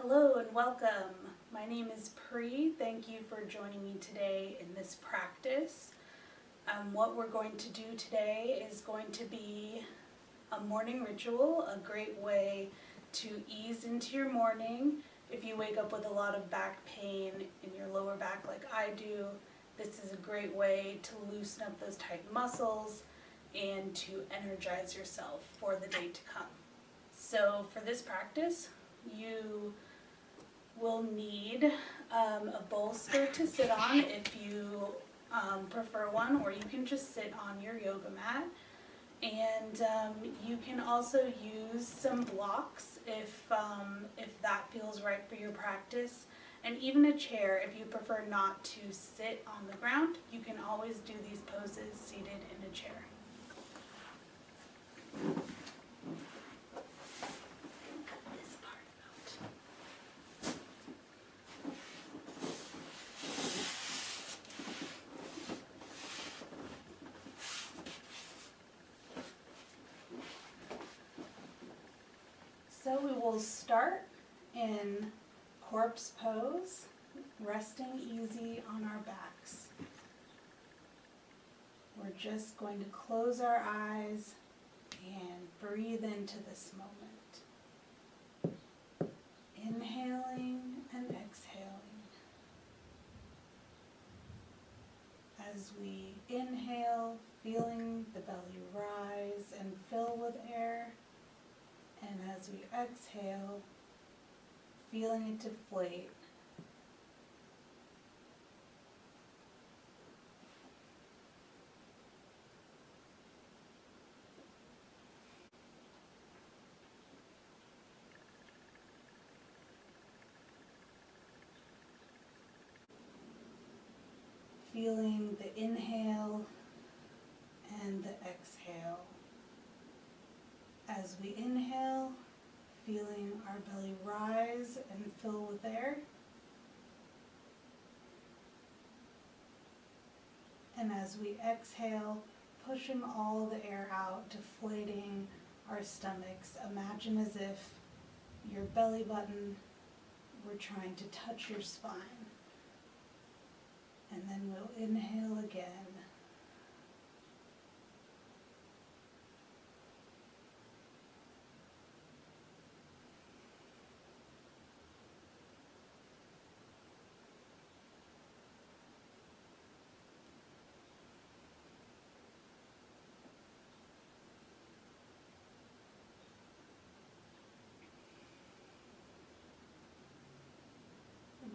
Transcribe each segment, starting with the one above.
Hello and welcome. My name is Pri. Thank you for joining me today in this practice. What we're going to do today is going to be a morning ritual, a great way to ease into your morning. If you wake up with a lot of back pain in your lower back like I do, this is a great way to loosen up those tight muscles and to energize yourself for the day to come. So for this practice, you will need a bolster to sit on if you prefer one, or you can just sit on your yoga mat. And you can also use some blocks if that feels right for your practice. And even a chair, if you prefer not to sit on the ground, you can always do these poses seated in a chair. So we will start in corpse pose, resting easy on our backs. We're just going to close our eyes and breathe into this moment. Inhaling and exhaling. As we inhale, feeling the belly rise and fill with air. And as we exhale, feeling it deflate. Feeling the inhale and the exhale. As we inhale, feeling our belly rise and fill with air. And as we exhale, pushing all the air out, deflating our stomachs. Imagine as if your belly button were trying to touch your spine. And then we'll inhale again.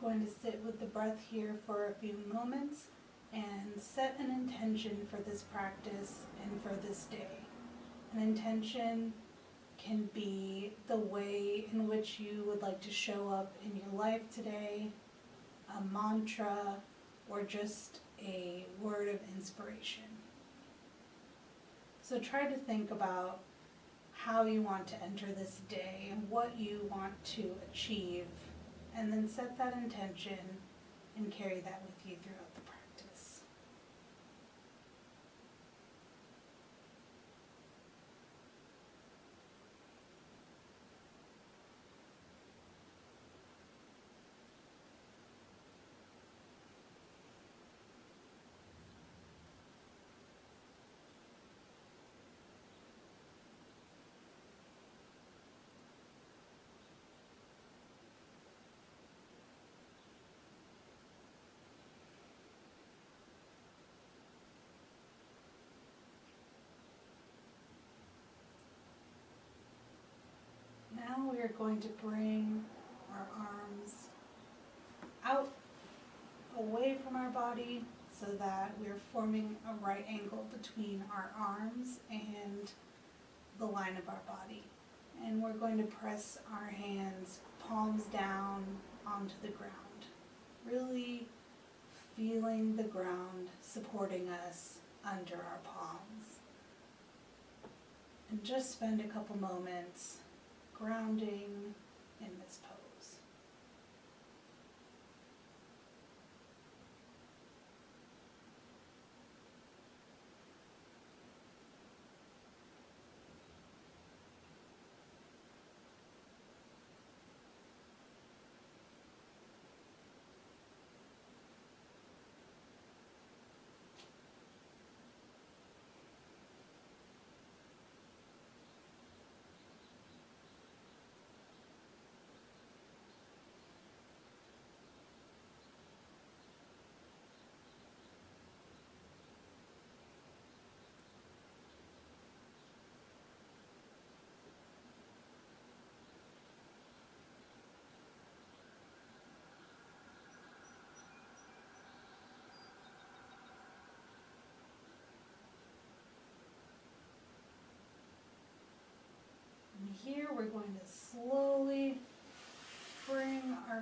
Going to sit with the breath here for a few moments and set an intention for this practice and for this day. An intention can be the way in which you would like to show up in your life today, a mantra, or just a word of inspiration. So try to think about how you want to enter this day and what you want to achieve, and then set that intention and carry that with you throughout the practice. Now we are going to bring our arms out, away from our body, so that we are forming a right angle between our arms and the line of our body. And we're going to press our hands, palms down onto the ground, really feeling the ground supporting us under our palms. And just spend a couple moments grounding in this pose.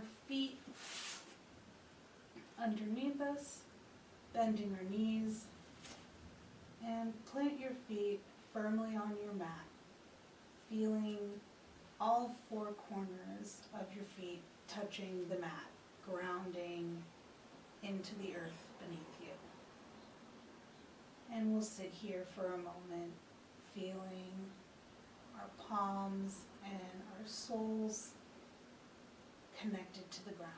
our feet underneath us, bending our knees, and plant your feet firmly on your mat, feeling all four corners of your feet touching the mat, grounding into the earth beneath you. And we'll sit here for a moment, feeling our palms and our soles connected to the ground.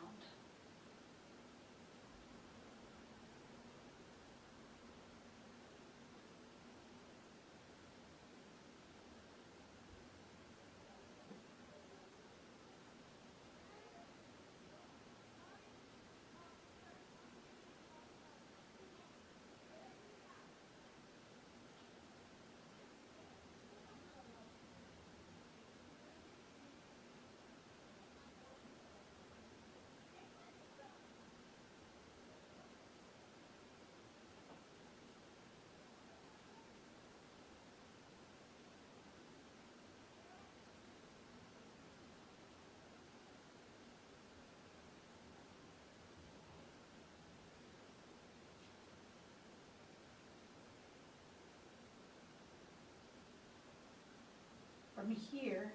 From here,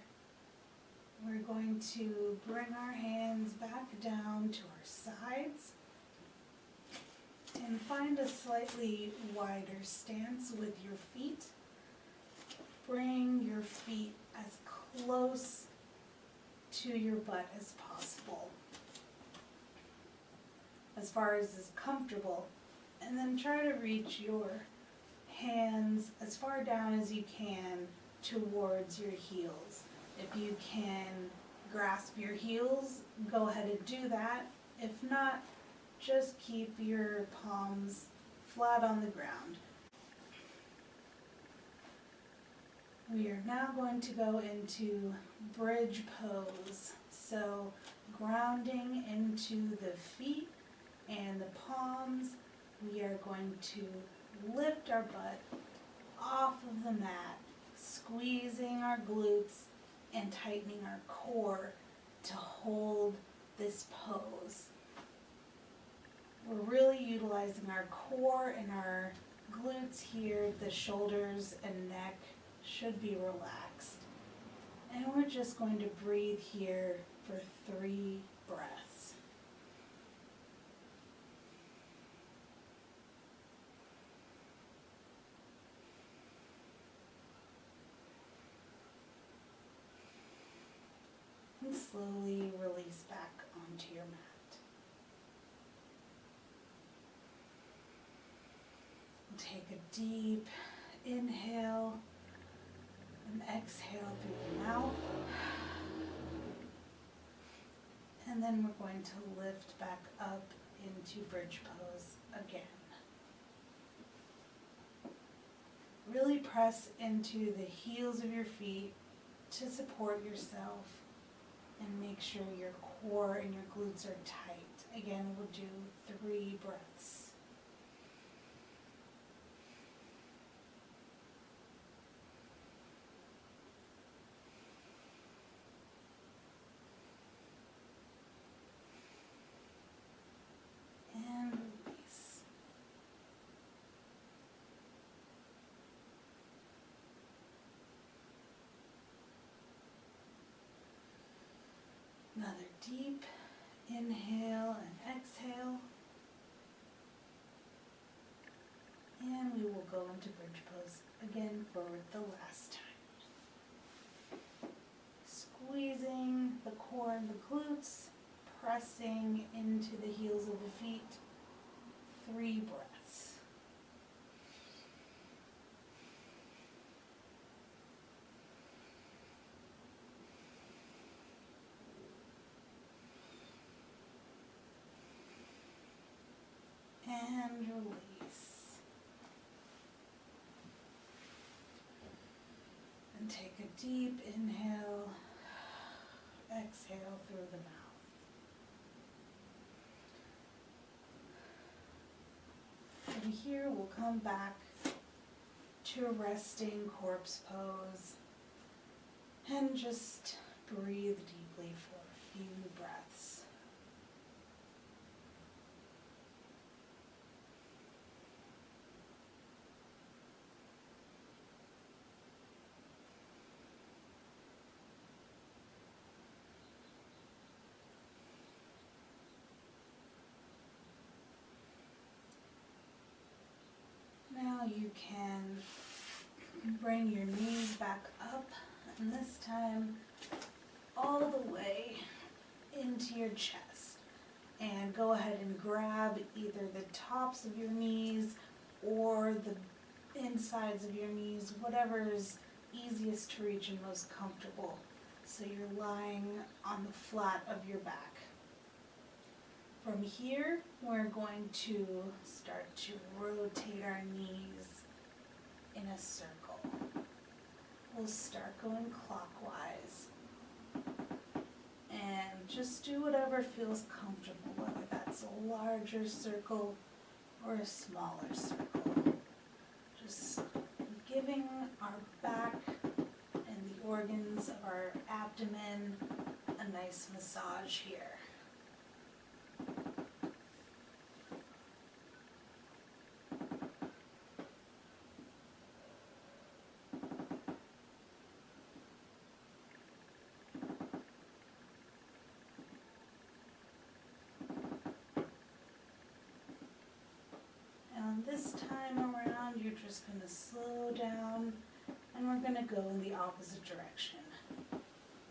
we're going to bring our hands back down to our sides and find a slightly wider stance with your feet. Bring your feet as close to your butt as possible, as far as is comfortable, and then try to reach your hands as far down as you can towards your heels. If you can grasp your heels, go ahead and do that. If not, just keep your palms flat on the ground. We are now going to go into bridge pose. So grounding into the feet and the palms, we are going to lift our butt off of the mat, squeezing our glutes and tightening our core to hold this pose. We're really utilizing our core and our glutes here. The shoulders and neck should be relaxed. And we're just going to breathe here for 3 breaths. And slowly release back onto your mat. Take a deep inhale and exhale through the mouth. And then we're going to lift back up into bridge pose again. Really press into the heels of your feet to support yourself and make sure your core and your glutes are tight. Again, we'll do 3 breaths. And release. Another deep inhale and exhale. And we will go into bridge pose again for the last time. Squeezing the core and the glutes, pressing into the heels of the feet. 3 breaths. And release. And take a deep inhale, exhale through the mouth. From here, we'll come back to a resting corpse pose and just breathe deeply for a few breaths. bring your knees back up, and this time all the way into your chest. And go ahead and grab either the tops of your knees or the insides of your knees, whatever is easiest to reach and most comfortable. So you're lying on the flat of your back. From here, we're going to start to rotate our knees in a circle. We'll start going clockwise. And just do whatever feels comfortable, whether that's a larger circle or a smaller circle. Just giving our back and the organs of our abdomen a nice massage here. This time around, you're just going to slow down, and we're going to go in the opposite direction.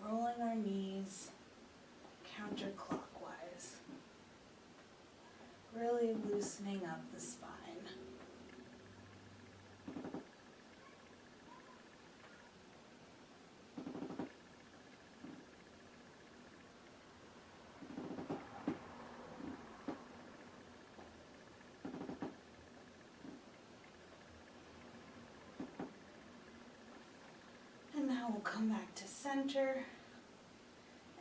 Rolling our knees counterclockwise. Really loosening up the spine. Now we'll come back to center,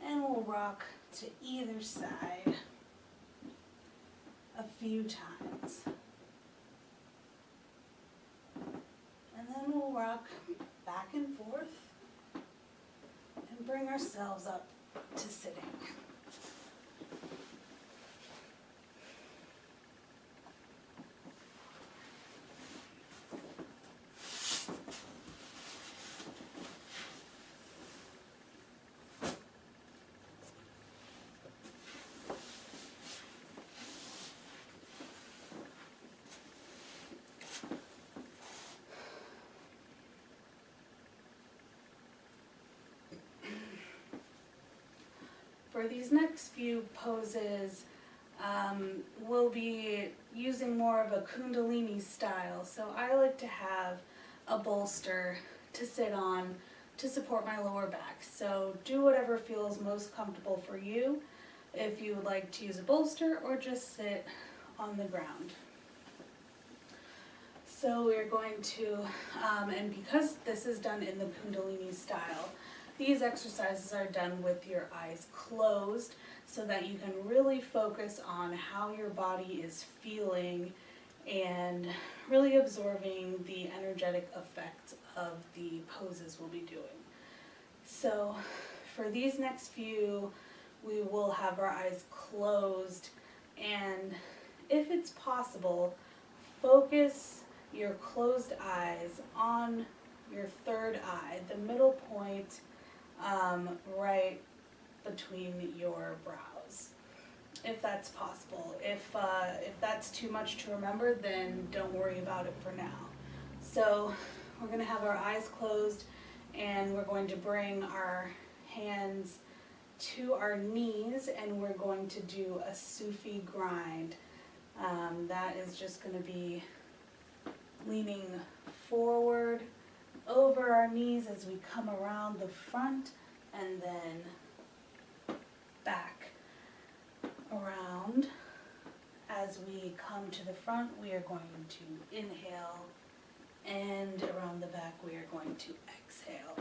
and we'll rock to either side a few times. And then we'll rock back and forth and bring ourselves up to sitting. For these next few poses, we'll be using more of a Kundalini style. So I like to have a bolster to sit on to support my lower back. So do whatever feels most comfortable for you. If you would like to use a bolster or just sit on the ground. So we're going to, and because this is done in the Kundalini style, these exercises are done with your eyes closed so that you can really focus on how your body is feeling and really absorbing the energetic effects of the poses we'll be doing. So for these next few, we will have our eyes closed, and if it's possible, focus your closed eyes on your third eye, the middle point right between your brows, if that's possible. If that's too much to remember, then don't worry about it for now. So we're going to have our eyes closed, and we're going to bring our hands to our knees, and we're going to do a Sufi grind. That is just going to be leaning forward over our knees as we come around the front and then back around. As we come to the front, we are going to inhale, and around the back we are going to exhale.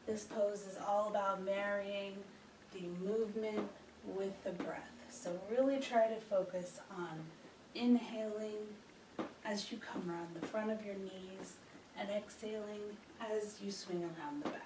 This pose is all about marrying the movement with the breath. So really try to focus on inhaling as you come around the front of your knees and exhaling as you swing around the back.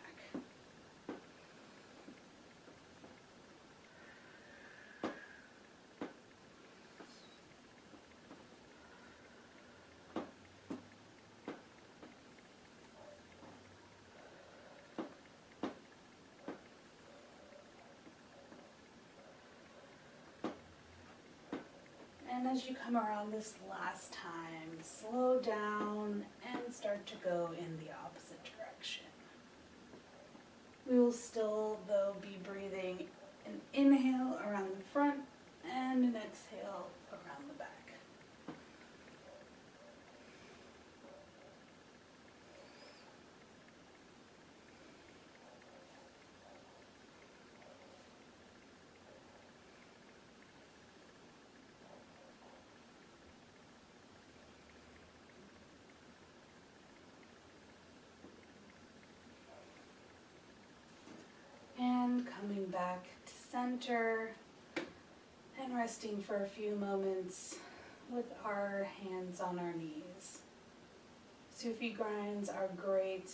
And as you come around this last time, slow down and start to go in the opposite direction. We will still, though, be breathing an inhale around the front and an exhale around the back. And coming back to center and resting for a few moments with our hands on our knees. Sufi grinds are great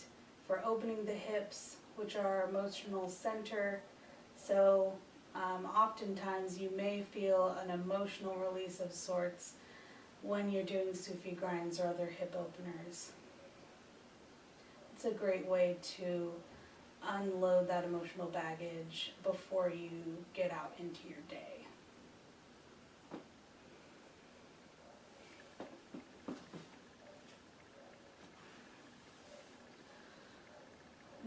for opening the hips, which are our emotional center. So oftentimes you may feel an emotional release of sorts when you're doing Sufi grinds or other hip openers. It's a great way to unload that emotional baggage before you get out into your day.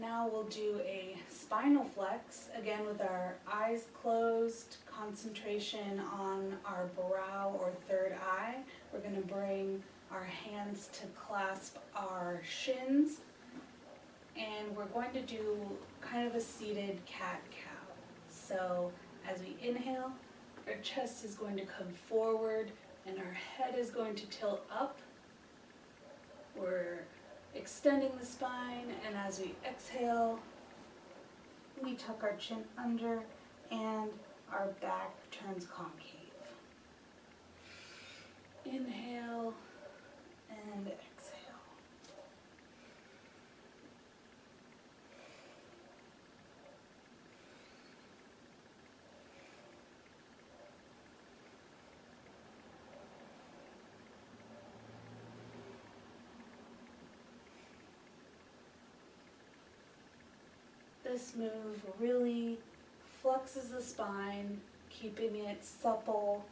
Now we'll do a spinal flex, again with our eyes closed, concentration on our brow or third eye. We're going to bring our hands to clasp our shins, and we're going to do kind of a seated cat-cow. So as we inhale, our chest is going to come forward and our head is going to tilt up. We're extending the spine, and as we exhale, we tuck our chin under and our back turns concave. Inhale and exhale. This move really flexes the spine, keeping it supple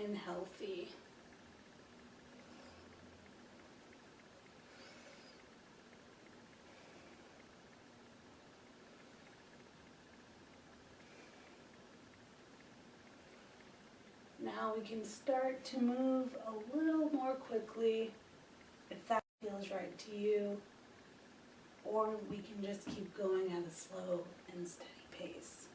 and healthy. Now we can start to move a little more quickly if that feels right to you, or we can just keep going at a slow and steady pace.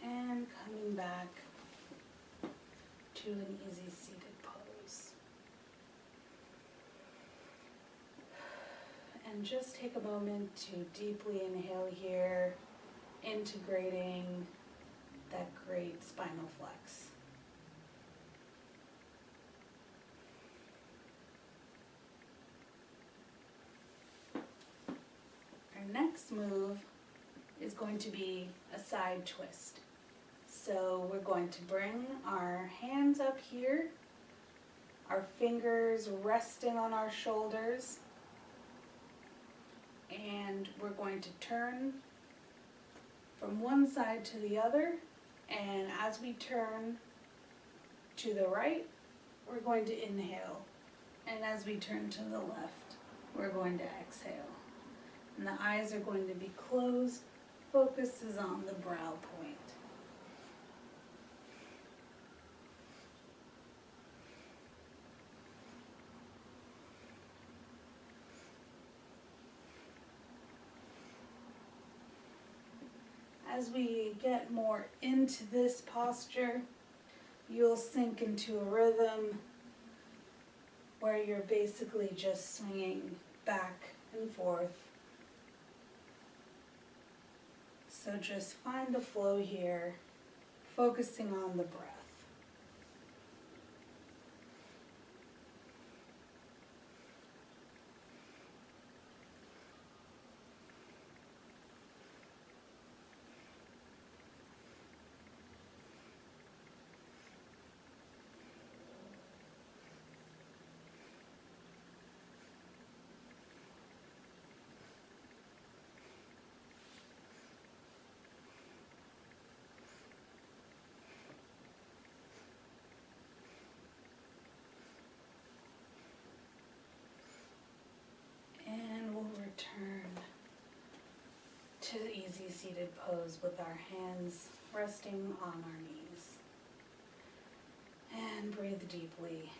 And coming back to an easy seated pose. And just take a moment to deeply inhale here, integrating that great spinal flex. Our next move is going to be a side twist. So we're going to bring our hands up here, our fingers resting on our shoulders, and we're going to turn from one side to the other, and as we turn to the right, we're going to inhale, and as we turn to the left, we're going to exhale. And the eyes are going to be closed, focus is on the brow point. As we get more into this posture, you'll sink into a rhythm where you're basically just swinging back and forth. So just find the flow here, focusing on the breath. easy seated pose with our hands resting on our knees. And breathe deeply.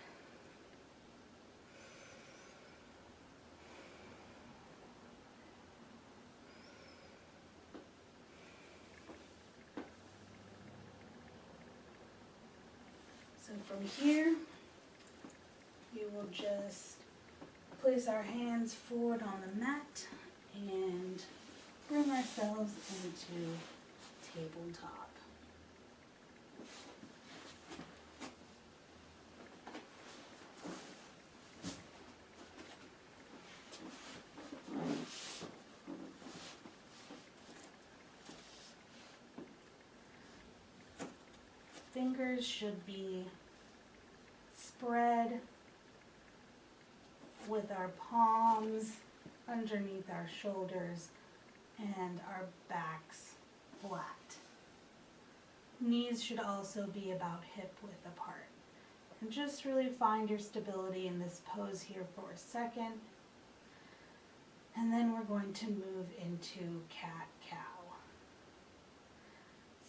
So from here, we will just place our hands forward on the mat and bring ourselves into tabletop. Fingers should be spread with our palms underneath our shoulders and our backs flat. Knees should also be about hip width apart. And just really find your stability in this pose here for a second. And then we're going to move into cat-cow.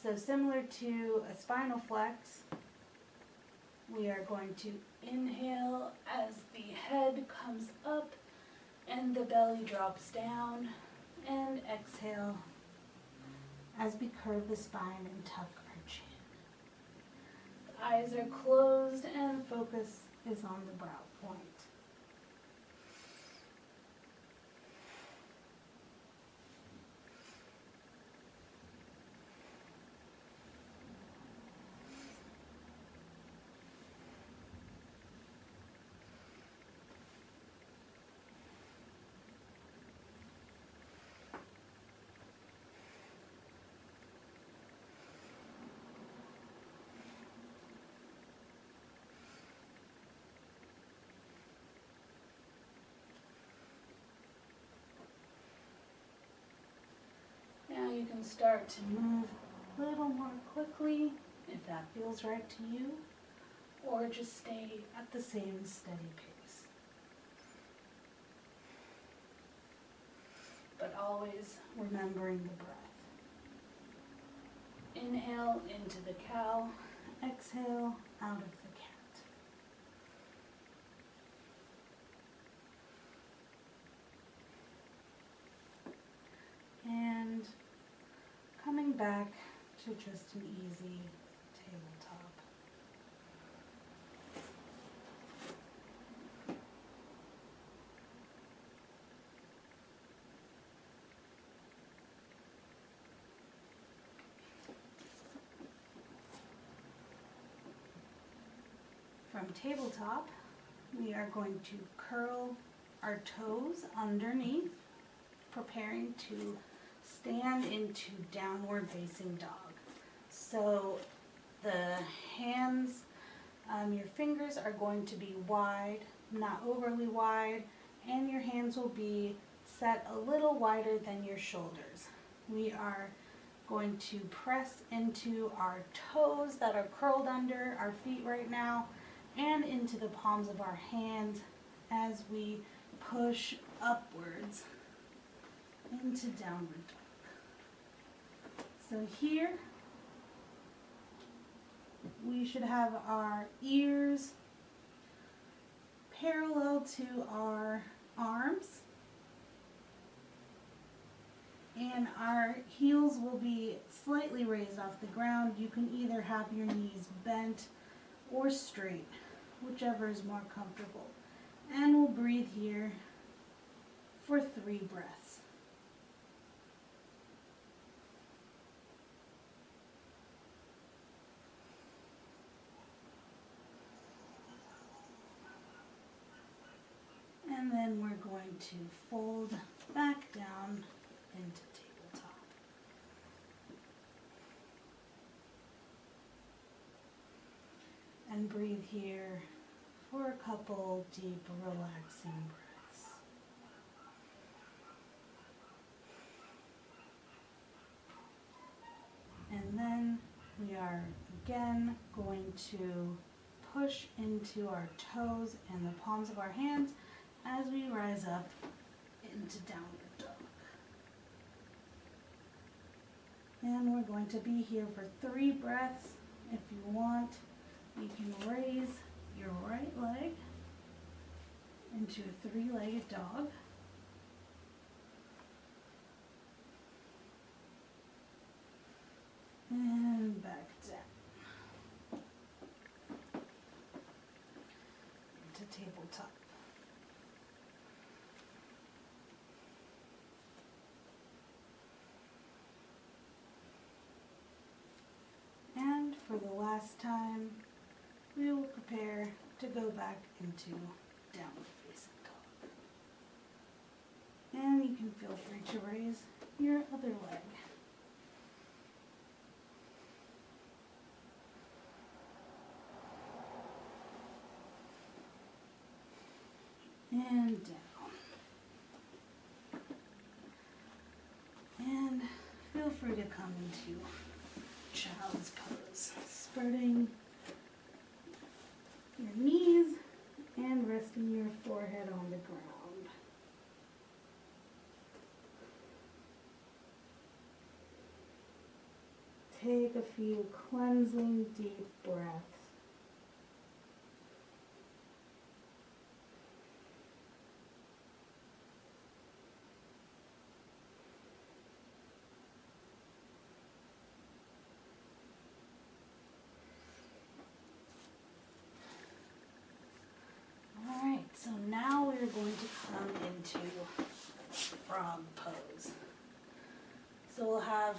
So similar to a spinal flex, we are going to inhale as the head comes up and the belly drops down, and exhale as we curve the spine and tuck our chin. The eyes are closed and focus is on the brow point. Now you can start to move a little more quickly if that feels right to you, or just stay at the same steady pace. But always remembering the breath. Inhale into the cow, exhale out of the cat. And coming back to just an easy tabletop. From tabletop, we are going to curl our toes underneath, preparing to stand into downward facing dog. So the hands, your fingers are going to be wide, not overly wide, and your hands will be set a little wider than your shoulders. We are going to press into our toes that are curled under our feet right now and into the palms of our hands as we push upwards into downward dog. So here we should have our ears parallel to our arms, and our heels will be slightly raised off the ground. You can either have your knees bent or straight, whichever is more comfortable. And we'll breathe here for 3 breaths. And then we're going to fold back down into tabletop. And breathe here for a couple deep, relaxing breaths. And then we are again going to push into our toes and the palms of our hands as we rise up into downward dog. And we're going to be here for 3 breaths. If you want, you can raise your right leg into a 3-legged dog. And back down into tabletop. And for the last time, we will prepare to go back into downward facing dog. And you can feel free to raise your other leg. And down. And feel free to come into child's pose, spreading your knees and resting your forehead on the ground. Take a few cleansing deep breaths. So now we're going to come into frog pose. So we'll have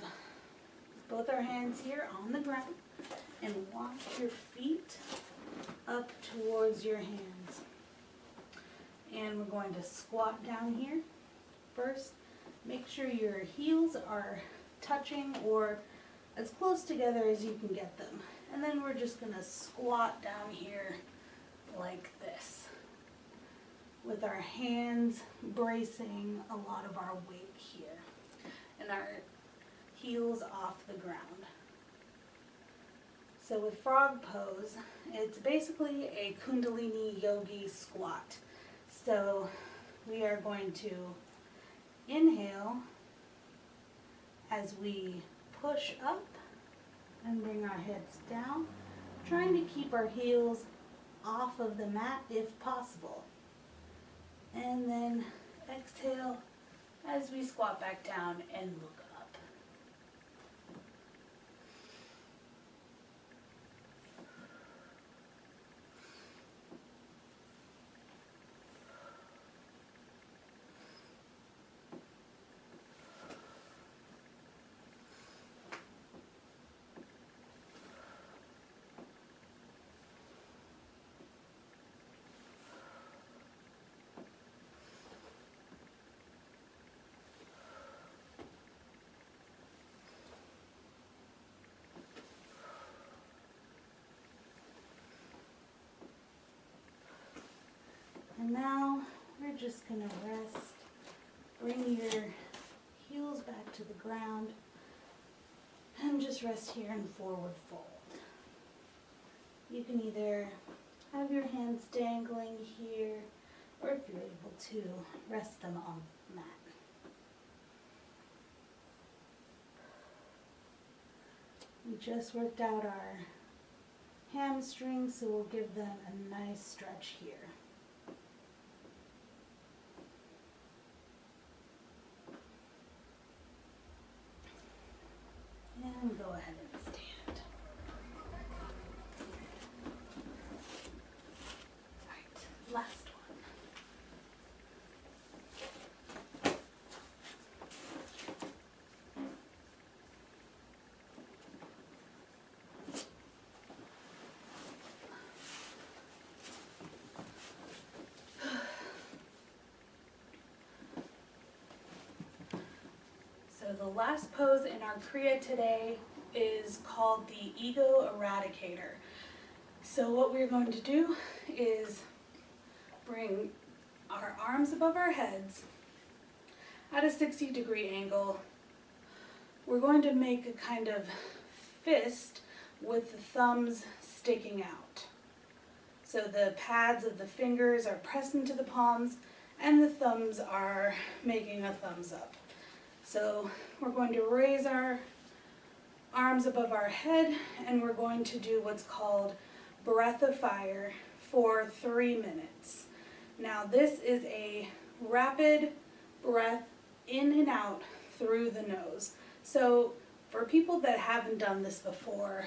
both our hands here on the ground and walk your feet up towards your hands. And we're going to squat down here. First, make sure your heels are touching or as close together as you can get them. And then we're just going to squat down here like this, with our hands bracing a lot of our weight here and our heels off the ground. So with frog pose, it's basically a Kundalini yogi squat. So we are going to inhale as we push up and bring our heads down, trying to keep our heels off of the mat if possible. And then exhale as we squat back down and look up. And now we're just going to rest. Bring your heels back to the ground and just rest here in forward fold. You can either have your hands dangling here or if you're able to, rest them on the mat. We just worked out our hamstrings, so we'll give them a nice stretch here. And go ahead and stand. Right, last one. So the last pose in our Kriya today is called the Ego Eradicator. So what we're going to do is bring our arms above our heads at a 60-degree angle. We're going to make a kind of fist with the thumbs sticking out. So the pads of the fingers are pressed into the palms and the thumbs are making a thumbs up. So we're going to raise our arms above our head, and we're going to do what's called breath of fire for 3 minutes. Now this is a rapid breath in and out through the nose. So for people that haven't done this before,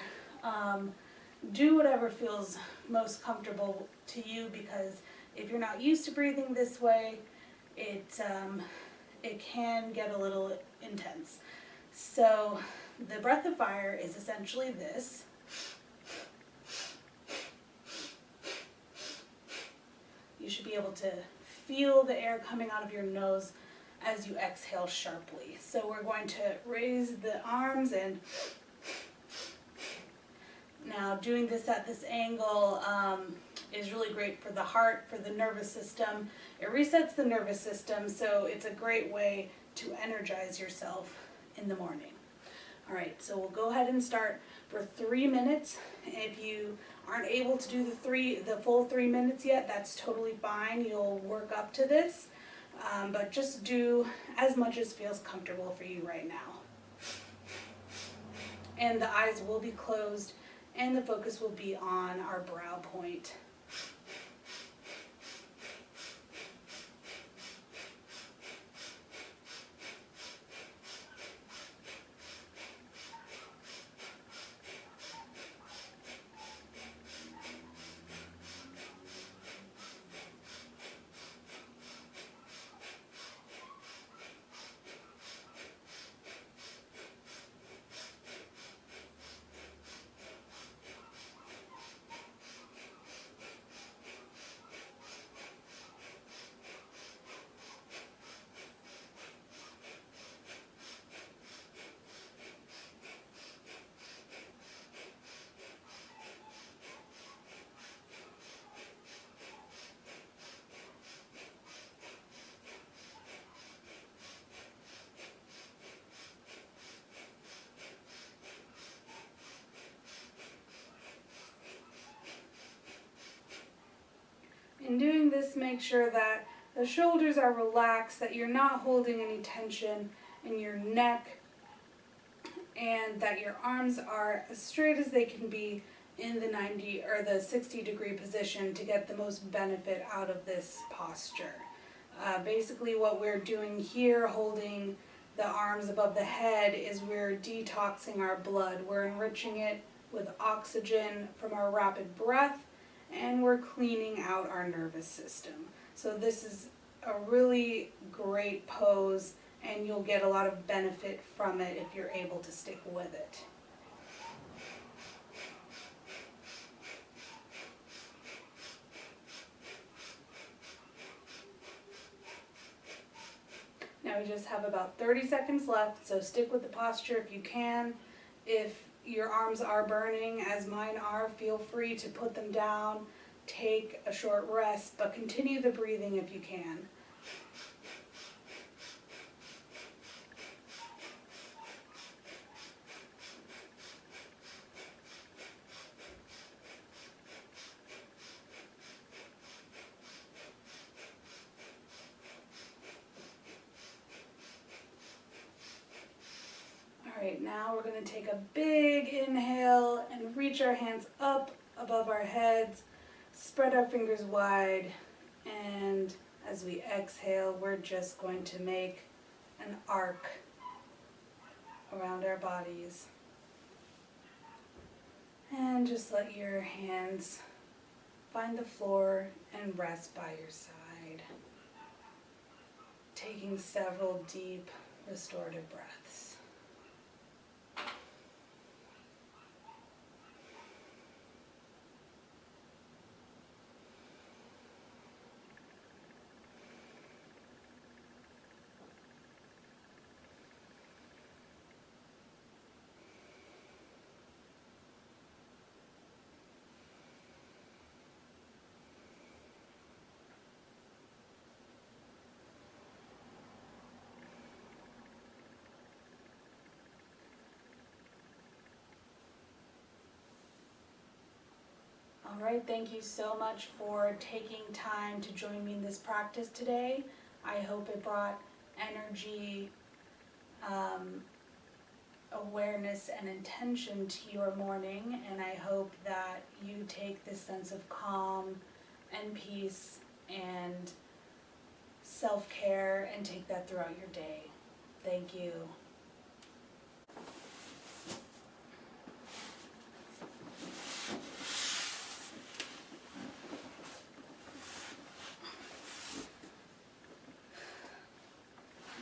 do whatever feels most comfortable to you, because if you're not used to breathing this way, it can get a little intense. So the breath of fire is essentially this. You should be able to feel the air coming out of your nose as you exhale sharply. So we're going to raise the arms, and now doing this at this angle is really great for the heart, for the nervous system. It resets the nervous system, so it's a great way to energize yourself in the morning. All right, so we'll go ahead and start for 3 minutes. If you aren't able to do the full 3 minutes yet, that's totally fine. You'll work up to this, but just do as much as feels comfortable for you right now. And the eyes will be closed, and the focus will be on our brow point. In doing this, make sure that the shoulders are relaxed, that you're not holding any tension in your neck, and that your arms are as straight as they can be in the 90 or the 60-degree position to get the most benefit out of this posture. Basically what we're doing here, holding the arms above the head, is we're detoxing our blood. We're enriching it with oxygen from our rapid breath, and we're cleaning out our nervous system. So this is a really great pose, and you'll get a lot of benefit from it if you're able to stick with it. Now we just have about 30 seconds left, so stick with the posture if you can. If your arms are burning, as mine are, feel free to put them down, take a short rest, but continue the breathing if you can. Alright, now we're going to take a big inhale and reach our hands up above our heads, spread our fingers wide, and as we exhale, we're just going to make an arc around our bodies. And just let your hands find the floor and rest by your side, taking several deep restorative breaths. All right, thank you so much for taking time to join me in this practice today. I hope it brought energy, awareness and intention to your morning, and I hope that you take this sense of calm and peace and self-care and take that throughout your day. Thank you.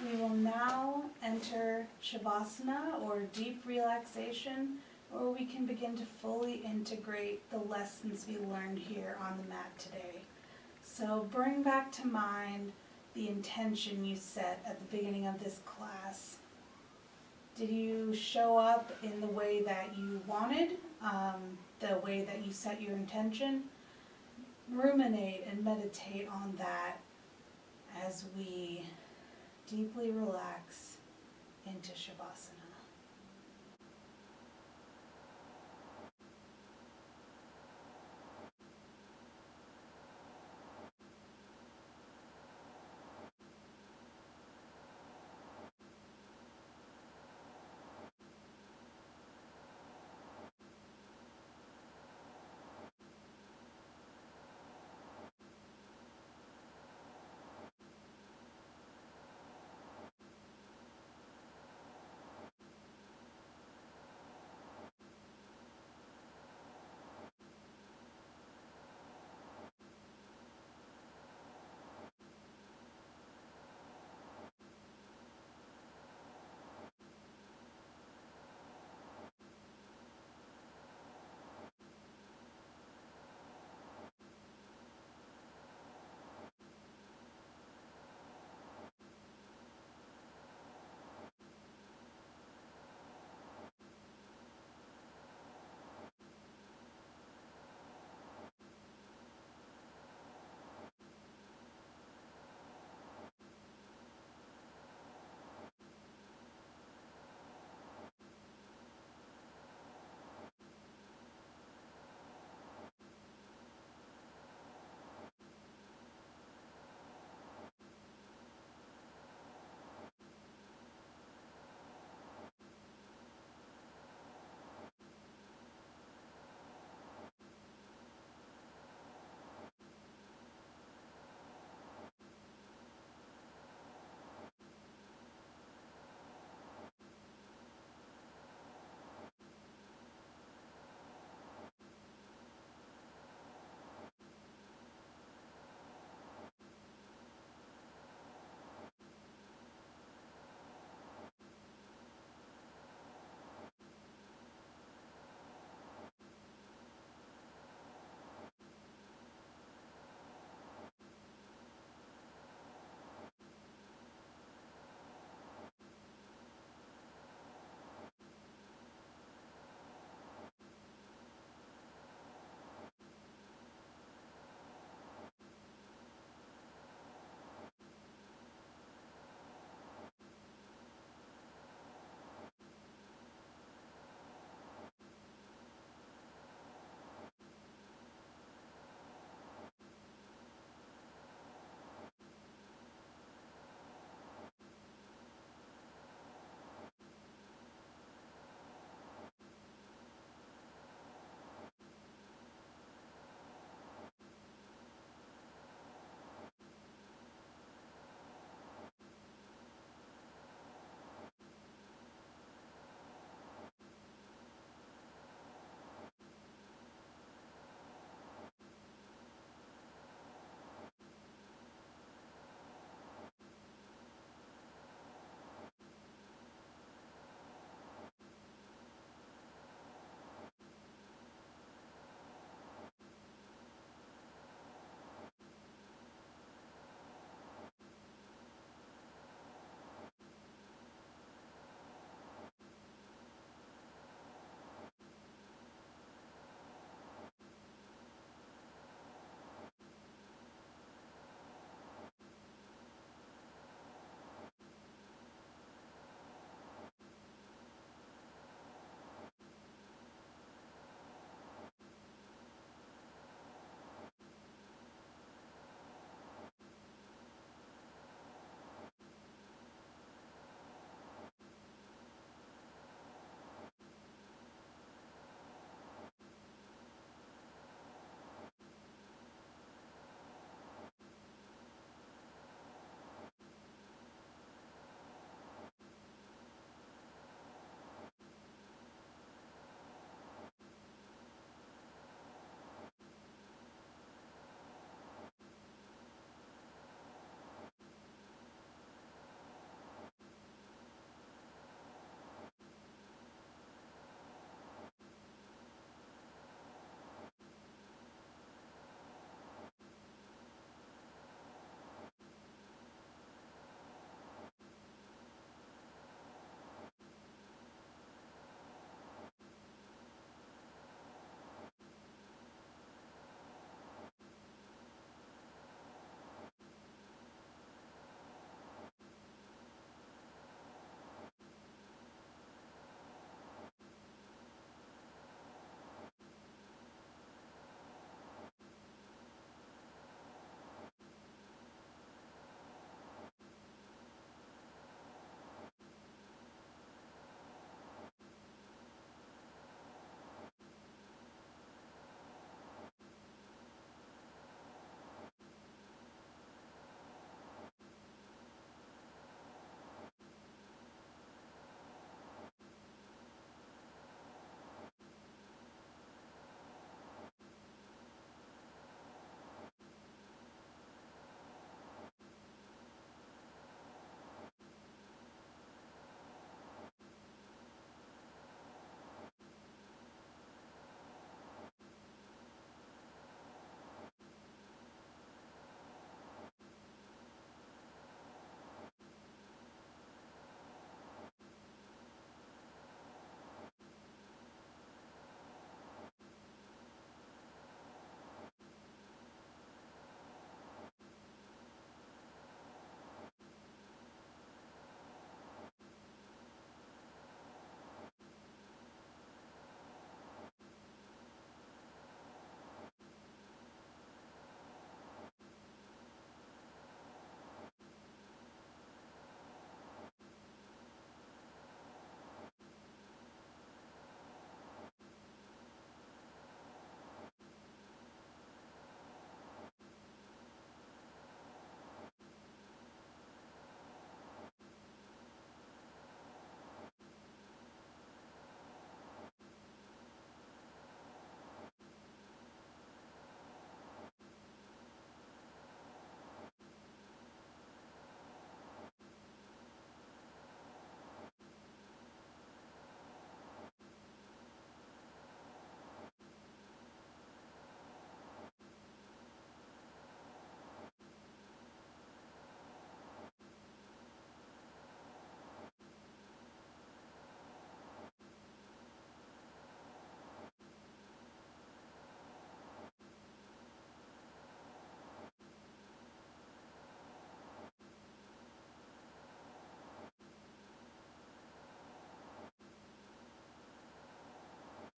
We will now enter Shavasana, or deep relaxation, where we can begin to fully integrate the lessons we learned here on the mat today. So bring back to mind the intention you set at the beginning of this class. Did you show up in the way that you wanted, the way that you set your intention? Ruminate and meditate on that as we deeply relax into Shavasana.